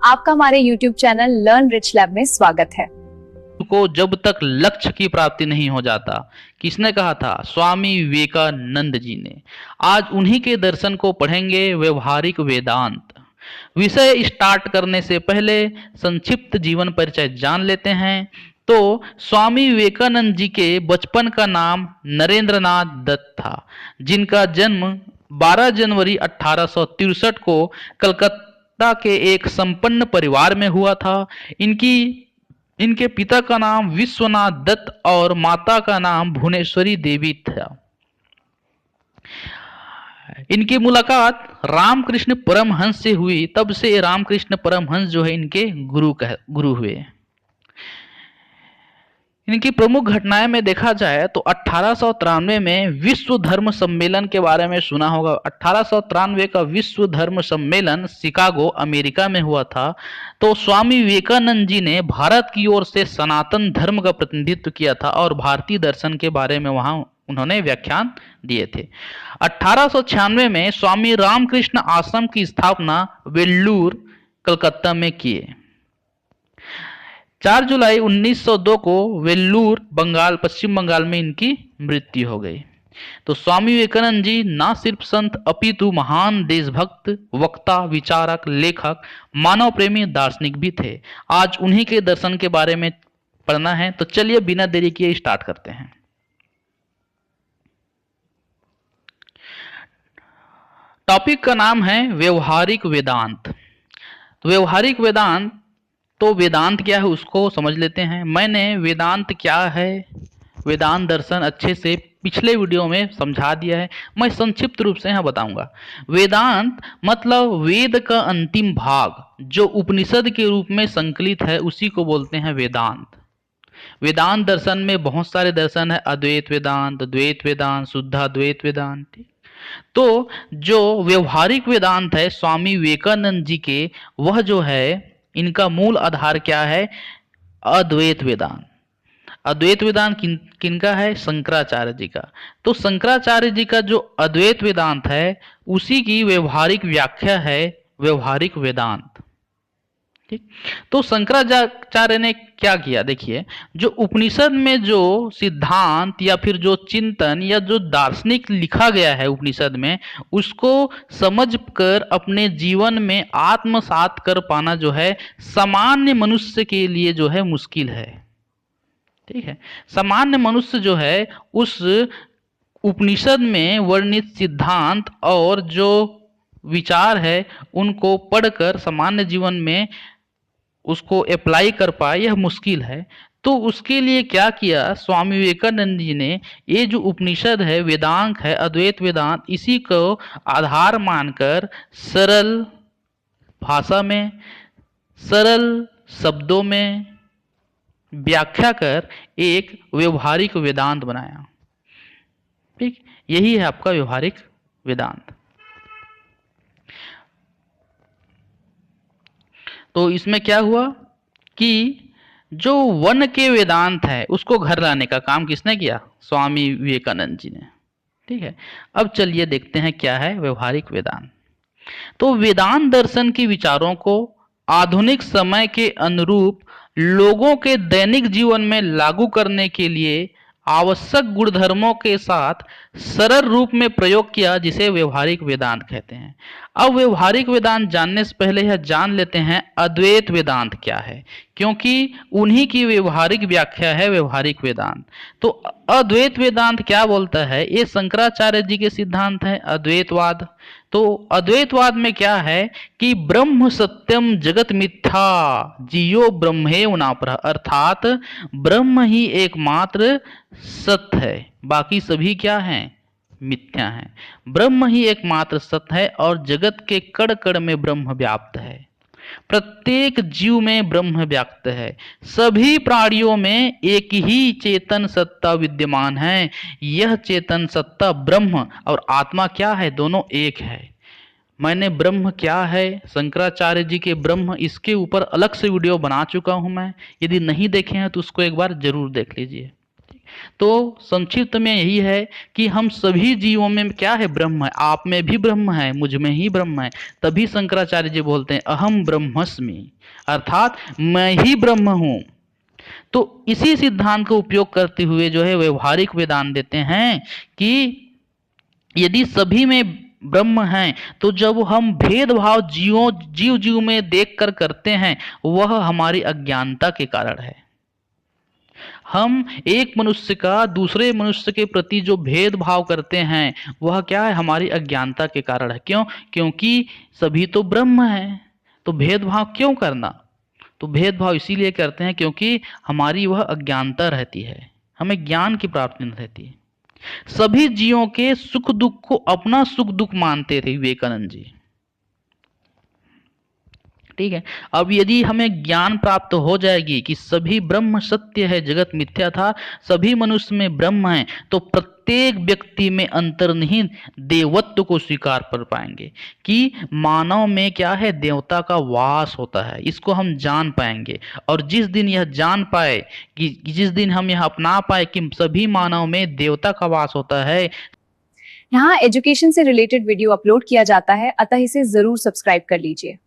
आपका हमारे YouTube channel learn rich lab में स्वागत है। को जब तक लक्ष्य की प्राप्ति नहीं हो जाता, किसने कहा था? स्वामी विवेकानंद जी ने। आज उन्हीं के दर्शन को पढ़ेंगे, व्यवहारिक वेदांत। विषय स्टार्ट करने से पहले संक्षिप्त जीवन परिचय जान लेते हैं। तो स्वामी विवेकानंद जी के बचपन का नाम नरेंद्रनाथ दत्त था, जिनका जन्म 12 जनवरी 1863 को कलकत्ता के एक संपन्न परिवार में हुआ था। इनके पिता का नाम विश्वनाथ दत्त और माता का नाम भुवनेश्वरी देवी था। इनकी मुलाकात रामकृष्ण परमहंस से हुई, तब से रामकृष्ण परमहंस जो है इनके गुरु हुए। इनकी प्रमुख घटनाएं में देखा जाए तो 1893 में विश्व धर्म सम्मेलन के बारे में सुना होगा। 1893 का विश्व धर्म सम्मेलन शिकागो अमेरिका में हुआ था। तो स्वामी विवेकानंद जी ने भारत की ओर से सनातन धर्म का प्रतिनिधित्व किया था और भारतीय दर्शन के बारे में वहां उन्होंने व्याख्यान दिए थे। 1896 में स्वामी रामकृष्ण आश्रम की स्थापना वेल्लूर कलकत्ता में किए। 4 जुलाई 1902 को वेल्लूर बंगाल, पश्चिम बंगाल में इनकी मृत्यु हो गई। तो स्वामी विवेकानंद जी ना सिर्फ संत अपितु महान देशभक्त, वक्ता, विचारक, लेखक, मानव प्रेमी, दार्शनिक भी थे। आज उन्हीं के दर्शन के बारे में पढ़ना है, तो चलिए बिना देरी किए स्टार्ट करते हैं। टॉपिक का नाम है व्यवहारिक वेदांत। तो व्यवहारिक वेदांत, तो वेदांत क्या है उसको समझ लेते हैं। मैंने वेदांत क्या है, वेदांत दर्शन अच्छे से पिछले वीडियो में समझा दिया है, मैं संक्षिप्त रूप से यहाँ बताऊंगा। वेदांत मतलब वेद का अंतिम भाग जो उपनिषद के रूप में संकलित है, उसी को बोलते हैं वेदांत। वेदांत दर्शन में बहुत सारे दर्शन है, अद्वैत वेदांत, द्वैत वेदांत, शुद्धाद्वैत वेदांत। ठीक, तो जो व्यवहारिक वेदांत है स्वामी विवेकानंद जी के, वह जो है इनका मूल आधार क्या है? अद्वैत वेदांत। अद्वैत वेदांत किनका है? शंकराचार्य जी का। तो शंकराचार्य जी का जो अद्वैत वेदांत है उसी की व्यवहारिक व्याख्या है व्यवहारिक वेदांत। ठीक, तो शंकराचार्य ने क्या किया? देखिए, जो उपनिषद में जो सिद्धांत या फिर जो चिंतन या जो दार्शनिक लिखा गया है उपनिषद में, उसको समझकर अपने जीवन में आत्मसात कर पाना जो है सामान्य मनुष्य के लिए जो है मुश्किल है। ठीक है, सामान्य मनुष्य जो है उस उपनिषद में वर्णित सिद्धांत और जो विचार है उनको पढ़कर सामान्य जीवन में उसको अप्लाई कर पाए, यह मुश्किल है। तो उसके लिए क्या किया स्वामी विवेकानंद जी ने? ये जो उपनिषद है, वेदांत है, अद्वैत वेदांत, इसी को आधार मानकर सरल भाषा में, सरल शब्दों में व्याख्या कर एक व्यवहारिक वेदांत बनाया। ठीक, यही है आपका व्यवहारिक वेदांत। तो इसमें क्या हुआ कि जो वन के वेदांत है उसको घर लाने का काम किसने किया? स्वामी विवेकानंद जी ने। ठीक है, अब चलिए देखते हैं क्या है व्यवहारिक वेदांत। तो वेदांत दर्शन के विचारों को आधुनिक समय के अनुरूप लोगों के दैनिक जीवन में लागू करने के लिए आवश्यक गुणधर्मों के साथ सरल रूप में प्रयोग किया, जिसे व्यवहारिक वेदांत कहते हैं। अब व्यवहारिक वेदांत जानने से पहले यह जान लेते हैं अद्वैत वेदांत क्या है, क्योंकि उन्हीं की व्यवहारिक व्याख्या है व्यवहारिक वेदांत। तो अद्वैत वेदांत क्या बोलता है? ये शंकराचार्य जी के सिद्धांत है अद्वैतवाद। तो अद्वैतवाद में क्या है कि ब्रह्म सत्यम जगत मिथ्या जियो ब्रह्मेव नापरः, अर्थात ब्रह्म ही एकमात्र सत्य है, बाकी सभी क्या हैं? मिथ्या हैं। ब्रह्म ही एकमात्र सत्य है और जगत के कण कण में ब्रह्म व्याप्त है। प्रत्येक जीव में ब्रह्म व्याप्त है। सभी प्राणियों में एक ही चेतन सत्ता विद्यमान है। यह चेतन सत्ता ब्रह्म और आत्मा क्या है? दोनों एक है। मैंने ब्रह्म क्या है, शंकराचार्य जी के ब्रह्म, इसके ऊपर अलग से वीडियो बना चुका हूं मैं। यदि नहीं देखे हैं तो उसको एक बार जरूर देख लीजिए। तो संक्षिप्त में यही है कि हम सभी जीवों में क्या है, ब्रह्म है। आप में भी ब्रह्म है, मुझ में ही ब्रह्म है। तभी शंकराचार्य जी बोलते हैं अहम ब्रह्मस्मि, अर्थात मैं ही ब्रह्म हूं। तो इसी सिद्धांत को उपयोग करते हुए जो है व्यवहारिक वेदांत देते हैं कि यदि सभी में ब्रह्म है तो जब हम भेदभाव जीव जीव में देख कर करते हैं वह हमारी अज्ञानता के कारण है। हम एक मनुष्य का दूसरे मनुष्य के प्रति जो भेदभाव करते हैं वह क्या है, हमारी अज्ञानता के कारण है। क्यों? क्योंकि सभी तो ब्रह्म है, तो भेदभाव क्यों करना? तो भेदभाव इसीलिए करते हैं क्योंकि हमारी वह अज्ञानता रहती है, हमें ज्ञान की प्राप्ति नहीं रहती है। सभी जीवों के सुख दुख को अपना सुख दुख मानते थे विवेकानंद जी। ठीक है। अब यदि हमें ज्ञान प्राप्त हो जाएगी कि सभी ब्रह्म सत्य है, जगत मिथ्या था, सभी मनुष्य में ब्रह्म है, तो प्रत्येक व्यक्ति में अंतर्निहित देवत्व को स्वीकार कर पाएंगे कि मानव में क्या है, देवता का वास होता है। इसको हम जान पाएंगे। और जिस दिन यह जान पाए कि जिस दिन हम यह अपना पाए कि सभी मानव में देवता का वास होता है। यहाँ एजुकेशन से रिलेटेड वीडियो अपलोड किया जाता है, अतः इसे जरूर सब्सक्राइब कर लीजिए।